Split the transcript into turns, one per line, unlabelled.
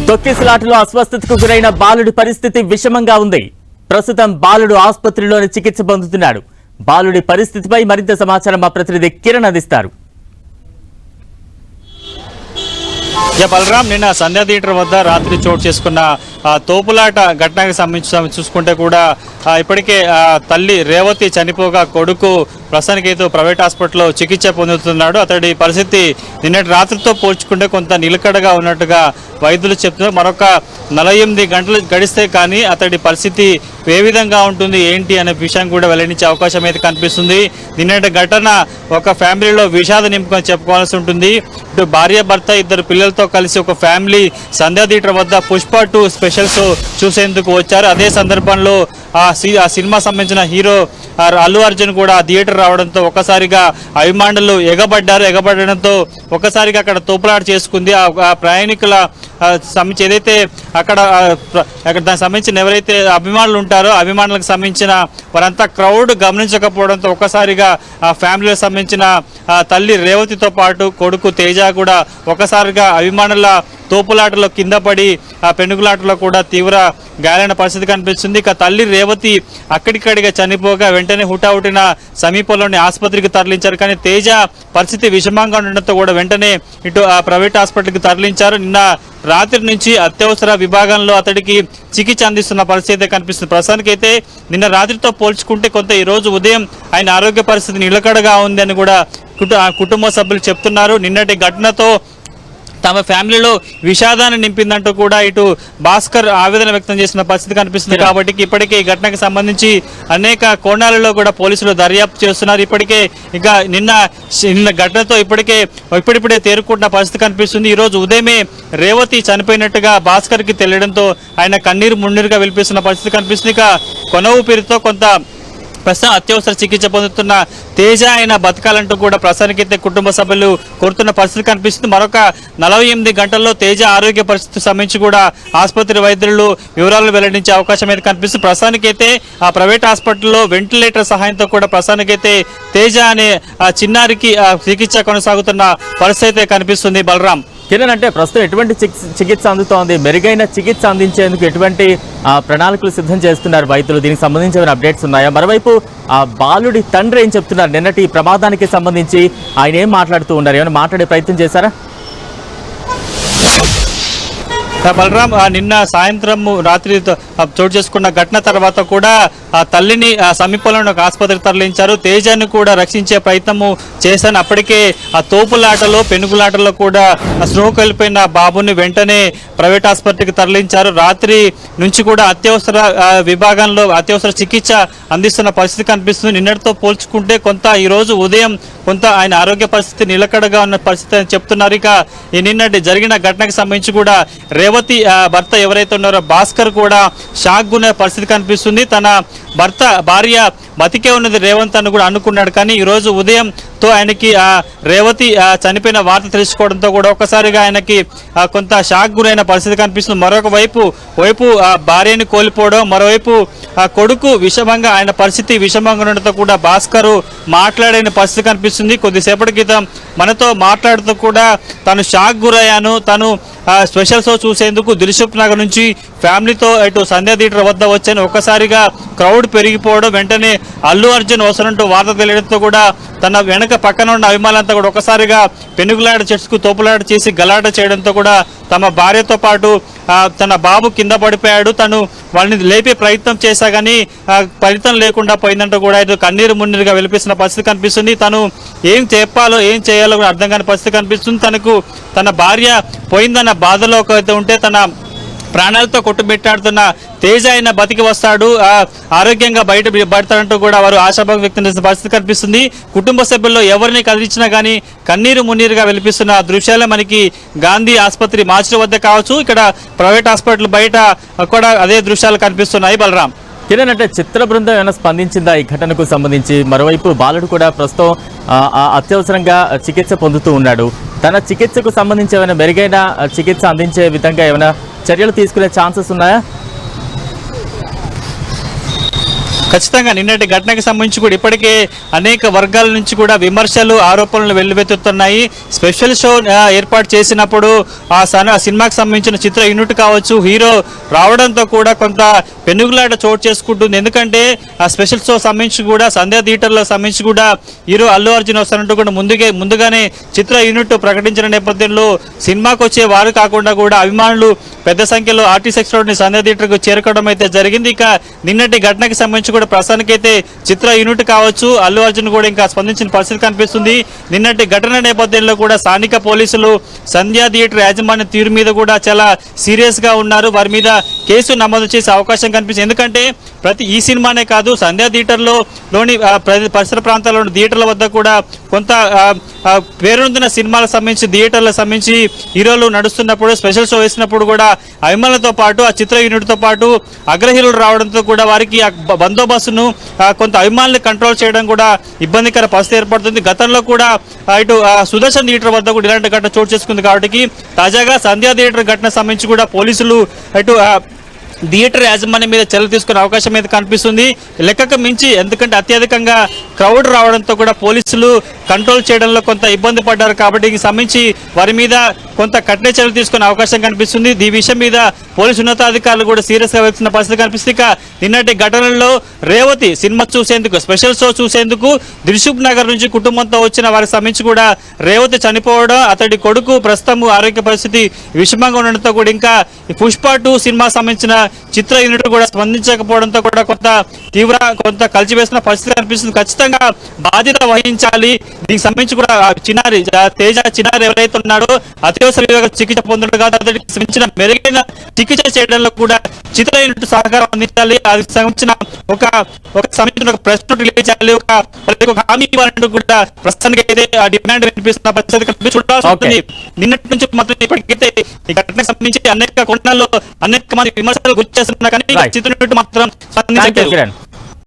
తొక్కిసలాటలో అస్వస్థతకు గురైన బాలుడి పరిస్థితి విషమంగా ఉంది. ప్రస్తుతం బాలుడు ఆసుపత్రిలోని చికిత్స పొందుతున్నాడు. బాలుడి పరిస్థితిపై మరింత సమాచారం మా ప్రతినిధి కిరణ్ అందిస్తారు.
బలరాం, నిన్న సంధ్యా థియేటర్ వద్ద రాత్రి చోటు చేసుకున్న తోపులాట ఘటనకు సంబంధించి చూసుకుంటే కూడా ఇప్పటికే తల్లి రేవతి చనిపోగా కొడుకు ప్రస్తుతానికైతే ప్రైవేట్ హాస్పిటల్లో చికిత్స పొందుతున్నాడు. అతడి పరిస్థితి నిన్నటి రాత్రితో పోల్చుకుంటే కొంత నిలకడగా ఉన్నట్టుగా వైద్యులు చెప్తున్నారు. మరొక 48 గంటలు గడిస్తే కానీ అతడి పరిస్థితి ఏ విధంగా ఉంటుంది ఏంటి అనే విషయం కూడా వెల్లడించే అవకాశం అయితే కనిపిస్తుంది. నిన్నటి ఘటన ఒక ఫ్యామిలీలో విషాద నింపుకొని చెప్పుకోవాల్సి ఉంటుంది. ఇటు భార్య భర్త ఇద్దరు పిల్లలతో కలిసి ఒక ఫ్యామిలీ సంధ్యా థియేటర్ వద్ద పుష్ప 2 స్పెషల్ షో చూసేందుకు వచ్చారు. అదే సందర్భంలో ఆ సినిమా సంబంధించిన హీరో అల్లు అర్జున్ కూడా థియేటర్ రావడంతో ఒక్కసారిగా అభిమానులు ఎగబడడంతో ఒక్కసారిగా అక్కడ తోపులాట చేసుకుంది. ఆ ప్రయాణికుల సంబంధించి ఏదైతే అక్కడ దానికి సంబంధించిన ఎవరైతే అభిమానులు ఉంటారో అభిమానులకు సంబంధించిన వారంతా క్రౌడ్ గమనించకపోవడంతో ఒక్కసారిగా ఆ ఫ్యామిలీకి సంబంధించిన తల్లి రేవతితో పాటు కొడుకు తేజ కూడా ఒక్కసారిగా అభిమానుల తోపులాటలో కింద పడి ఆ పెనుగులాటలో కూడా తీవ్ర గాయాలైన పరిస్థితి కనిపిస్తుంది. ఇక తల్లి రేవతి అక్కడికడిగా చనిపోగా వెంటనే హుటాహుటిన సమీపంలోని ఆసుపత్రికి తరలించారు. కానీ తేజ పరిస్థితి విషమంగా ఉండడంతో కూడా వెంటనే ఇటు ఆ ప్రైవేట్ హాస్పిటల్కి తరలించారు. నిన్న రాత్రి నుంచి అత్యవసర విభాగంలో అతడికి చికిత్స అందిస్తున్న పరిస్థితి కనిపిస్తుంది. ప్రస్తుతానికైతే నిన్న రాత్రితో పోల్చుకుంటే కొంత ఈరోజు ఉదయం ఆయన ఆరోగ్య పరిస్థితి నిలకడగా ఉంది అని కూడా కుటుంబ సభ్యులు చెప్తున్నారు. నిన్నటి ఘటనతో తమ ఫ్యామిలీలో విషాదాన్ని నింపిందంటూ కూడా ఇటు భాస్కర్ ఆవేదన వ్యక్తం చేసిన పరిస్థితి కనిపిస్తుంది. కాబట్టి ఇప్పటికే ఈ ఘటనకు సంబంధించి అనేక కోణాలలో కూడా పోలీసులు దర్యాప్తు చేస్తున్నారు. ఇప్పటికే ఇక నిన్న ఘటనతో ఇప్పుడిప్పుడే తేరుకుంటున్న పరిస్థితి కనిపిస్తుంది. ఈరోజు ఉదయమే రేవతి చనిపోయినట్టుగా భాస్కర్కి తెలియడంతో ఆయన కన్నీరు మున్నీరుగా విలిపిస్తున్న పరిస్థితి కనిపిస్తుంది. ఇక కొన ఊపిరితో కొంత ప్రస్తుతం అత్యవసర చికిత్స పొందుతున్న తేజ అయిన బతకాలంటూ కూడా ప్రస్తుతానికైతే కుటుంబ సభ్యులు కోరుతున్న పరిస్థితి కనిపిస్తుంది. మరొక 48 గంటల్లో తేజ ఆరోగ్య పరిస్థితికి సంబంధించి కూడా ఆసుపత్రి వైద్యులు వివరాలు వెల్లడించే అవకాశం అయితే కనిపిస్తుంది. ప్రస్తుతానికైతే ఆ ప్రైవేట్ హాస్పిటల్లో వెంటిలేటర్ సహాయంతో కూడా ప్రస్తుతానికైతే తేజ అనే చిన్నారికి చికిత్స కొనసాగుతున్న పరిస్థితి కనిపిస్తుంది. బలరాం,
కిరణ్, అంటే ప్రస్తుతం ఎటువంటి చికిత్స అందుతోంది? మెరుగైన చికిత్స అందించేందుకు ఎటువంటి ప్రణాళికలు సిద్ధం చేస్తున్నారు వైద్యులు? దీనికి సంబంధించిన అప్డేట్స్ ఉన్నాయా? మరోవైపు ఆ బాలుడి తండ్రి ఏం చెప్తున్నారు? నిన్నటి ప్రమాదానికి సంబంధించి ఆయన ఏం మాట్లాడుతూ ఉన్నారు? ఏమైనా మాట్లాడే ప్రయత్నం చేశారా?
బలరాం, నిన్న సాయంత్రం రాత్రి చోటు చేసుకున్న ఘటన తర్వాత కూడా ఆ తల్లిని సమీపంలోని ఒక ఆసుపత్రికి తరలించారు. తేజాన్ని కూడా రక్షించే ప్రయత్నము చేశాను. అప్పటికే ఆ తోపులాటలో పెనుగులాటలో కూడా స్ట్రోక్ వెళ్ళిపోయిన బాబుని వెంటనే ప్రైవేట్ ఆసుపత్రికి తరలించారు. రాత్రి నుంచి కూడా అత్యవసర విభాగంలో అత్యవసర చికిత్స అందిస్తున్న పరిస్థితి కనిపిస్తుంది. నిన్నటితో పోల్చుకుంటే కొంత ఈరోజు ఉదయం కొంత ఆయన ఆరోగ్య పరిస్థితి నిలకడగా ఉన్న పరిస్థితి అని చెప్తున్నారు. ఇక నిన్నటి జరిగిన ఘటనకు సంబంధించి కూడా రేవతి భర్త ఎవరైతే ఉన్నారో భాస్కర్ కూడా షాక్ గునే పరిస్థితి కనిపిస్తుంది. తన భార్య బతికే ఉన్నది రేవంత్ అని కూడా అనుకున్నాడు. కానీ ఈరోజు ఉదయంతో ఆయనకి రేవతి చనిపోయిన వార్త తెలుసుకోవడంతో కూడా ఒక్కసారిగా ఆయనకి కొంత షాక్ గురైన పరిస్థితి కనిపిస్తుంది. మరొక వైపు భార్యని కోల్పోవడం, మరోవైపు కొడుకు విషమంగా ఆయన పరిస్థితి విషమంగా ఉండడంతో కూడా భాస్కర్ మాట్లాడని పరిస్థితి కనిపిస్తుంది. కొద్దిసేపటి క్రితం మనతో మాట్లాడుతూ కూడా తను షాక్ గురయ్యాను, తను స్పెషల్ షో చూసేందుకు దిల్సుఖ్ నగర్ నుంచి ఫ్యామిలీతో ఇటు సంధ్యా థియేటర్ వద్ద వచ్చాను. ఒక్కసారిగా క్రౌడ్ పెరిగిపోవడం, వెంటనే అల్లు అర్జున్ వస్తున్నట్టు వార్త తెలియడంతో కూడా తన వెనక పక్కన ఉన్న అభిమానులంతా కూడా ఒకసారిగా పెనుగులాట చెట్టుకు తోపులాట చేసి గలాట చేయడంతో కూడా తమ భార్యతో పాటు తన బాబు కింద పడిపోయాడు. తను వాళ్ళని లేపే ప్రయత్నం చేశా కానీ ఫలితం లేకుండా పోయిందంటూ కూడా ఇది కన్నీరు మున్నీరుగా వెలిపిస్తున్న పరిస్థితి కనిపిస్తుంది. తను ఏం చెప్పాలో ఏం చేయాలో కూడా అర్థం కాని పరిస్థితి కనిపిస్తుంది. తన భార్య పోయిందన్న బాధలో అయితే ఉంటే తన ప్రాణాలతో కొట్టుబెట్టాడుతున్న తేజ అయిన బతికి వస్తాడు, ఆరోగ్యంగా బయటపడతాడంటూ కూడా వారు ఆశాభావం వ్యక్తం చేసిన పరిస్థితి కనిపిస్తుంది. కుటుంబ సభ్యుల్లో ఎవరిని కదిలించినా కానీ కన్నీరు మున్నీరుగా వెలిపిస్తున్న దృశ్యాలే మనకి గాంధీ ఆసుపత్రి మార్చి వద్ద కావచ్చు, ఇక్కడ ప్రైవేట్ హాస్పిటల్ బయట కూడా అదే దృశ్యాలు కనిపిస్తున్నాయి. బలరాం,
కిరణ్, అంటే చిత్ర బృందం ఏమైనా స్పందించిందా ఈ ఘటనకు సంబంధించి? మరోవైపు బాలుడు కూడా ప్రస్తుతం అత్యవసరంగా చికిత్స పొందుతూ ఉన్నాడు. తన చికిత్సకు సంబంధించి ఏమైనా మెరుగైన చికిత్స అందించే విధంగా ఏమైనా చర్యలు తీసుకునే ఛాన్సెస్ ఉన్నాయా?
ఖచ్చితంగా నిన్నటి ఘటనకు సంబంధించి కూడా ఇప్పటికే అనేక వర్గాల నుంచి కూడా విమర్శలు ఆరోపణలు వెల్లువెత్తుతున్నాయి. స్పెషల్ షో ఏర్పాటు చేసినప్పుడు ఆ సినిమాకి సంబంధించిన చిత్ర యూనిట్ కావచ్చు, హీరో రావడంతో కూడా కొంత పెనుగులాట చోటు చేసుకుంటుంది. ఎందుకంటే ఆ స్పెషల్ షో సంబంధించి కూడా సంధ్యా థియేటర్లో సంబంధించి కూడా హీరో అల్లు అర్జున్ వస్తున్నట్టు కూడా ముందుగానే చిత్ర యూనిట్ ప్రకటించిన నేపథ్యంలో సినిమాకి వచ్చే వారు కాకుండా కూడా అభిమానులు పెద్ద సంఖ్యలో ఆర్టీసీ రోడ్ని సంధ్యా థియేటర్కు చేరుకోవడం అయితే జరిగింది. ఇక నిన్నటి ఘటనకి సంబంధించి కూడా ప్రస్తుతానికైతే చిత్ర యూనిట్ కావచ్చు, అల్లు అర్జున్ కూడా ఇంకా స్పందించిన పరిస్థితి కనిపిస్తుంది. నిన్నటి ఘటన నేపథ్యంలో కూడా స్థానిక పోలీసులు సంధ్యా థియేటర్ యాజమాన్య తీరు మీద కూడా చాలా సీరియస్ గా ఉన్నారు. వారి మీద కేసు నమోదు చేసే అవకాశం కనిపిస్తుంది. ఎందుకంటే ఈ సినిమానే కాదు, సంధ్యా థియేటర్లోని పరిసర ప్రాంతాల్లోని థియేటర్ల వద్ద కూడా కొంత పేరొందిన సినిమాలకు సంబంధించి థియేటర్లకు సంబంధించి హీరోలు నడుస్తున్నప్పుడు స్పెషల్ షో వేసినప్పుడు కూడా అభిమానులతో పాటు ఆ చిత్ర యూనిట్తో పాటు అగ్రహీరులు రావడంతో కూడా వారికి ఆ బందోబస్తును కొంత అభిమానులు కంట్రోల్ చేయడం కూడా ఇబ్బందికర పరిస్థితి ఏర్పడుతుంది. గతంలో కూడా ఇటు సుదర్శన్ థియేటర్ వద్ద కూడా ఇలాంటి ఘటన చోటు చేసుకుంది. కాబట్టి తాజాగా సంధ్యా థియేటర్ ఘటన సంబంధించి కూడా పోలీసులు ఇటు థియేటర్ యాజమాన్యం మీద చర్యలు తీసుకునే అవకాశం అయితే కనిపిస్తుంది. లెక్కకు మించి ఎందుకంటే అత్యధికంగా క్రౌడ్ రావడంతో కూడా పోలీసులు కంట్రోల్ చేయడంలో కొంత ఇబ్బంది పడ్డారు. కాబట్టి దీనికి సంబంధించి వారి మీద కొంత కఠిన చర్యలు తీసుకునే అవకాశం కనిపిస్తుంది. ఈ విషయం మీద పోలీసు ఉన్నతాధికారులు కూడా సీరియస్గా వెళ్తున్న పరిస్థితి కనిపిస్తుంది. ఇక నిన్నటి ఘటనలో రేవతి సినిమా చూసేందుకు స్పెషల్ షో చూసేందుకు దిల్సుఖ్ నగర్ నుంచి కుటుంబంతో వచ్చిన వారికి సంబంధించి కూడా రేవతి చనిపోవడం, అతడి కొడుకు ప్రస్తుతం ఆరోగ్య పరిస్థితి విషమంగా ఉండడంతో కూడా ఇంకా పుష్ప 2 సినిమా సంబంధించిన చిత్ర యూనిట్ కూడా స్పందించకపోవడంతో కూడా కొంత కలిసివేసిన పరిస్థితి కనిపిస్తుంది. ఖచ్చితంగా బాధ్యత వహించాలి. దీనికి సంబంధించి కూడా తేజ చిన్నారి ఎవరైతే ఉన్నాడో అత్యవసర విభాగ చికిత్స పొందడం కాదు, అతడికి సంబంధించిన మెరుగైన చికిత్స చేయడంలో కూడా చిత్ర యూనిట్ సహకారం అందించాలి. అది సంబంధించిన ఒక సంబంధించిన ప్రెస్ నోట్ రిలీజ్ చేయాలి, ఒక హామీ ఇవ్వాలంటూ కూడా ప్రస్తుతానికి అయితే ఆ డిమాండ్ వినిపిస్తున్న పరిస్థితి చూడాల్సి ఉంటుంది. నిన్నటి నుంచి మాత్రం ఇప్పటికైతే ఈ ఘటనకు సంబంధించి అనేక కోణాల్లో అనేక మంది విమర్శలు గురి చేస్తున్నా కానీ చిత్ర యూనిట్ మాత్రం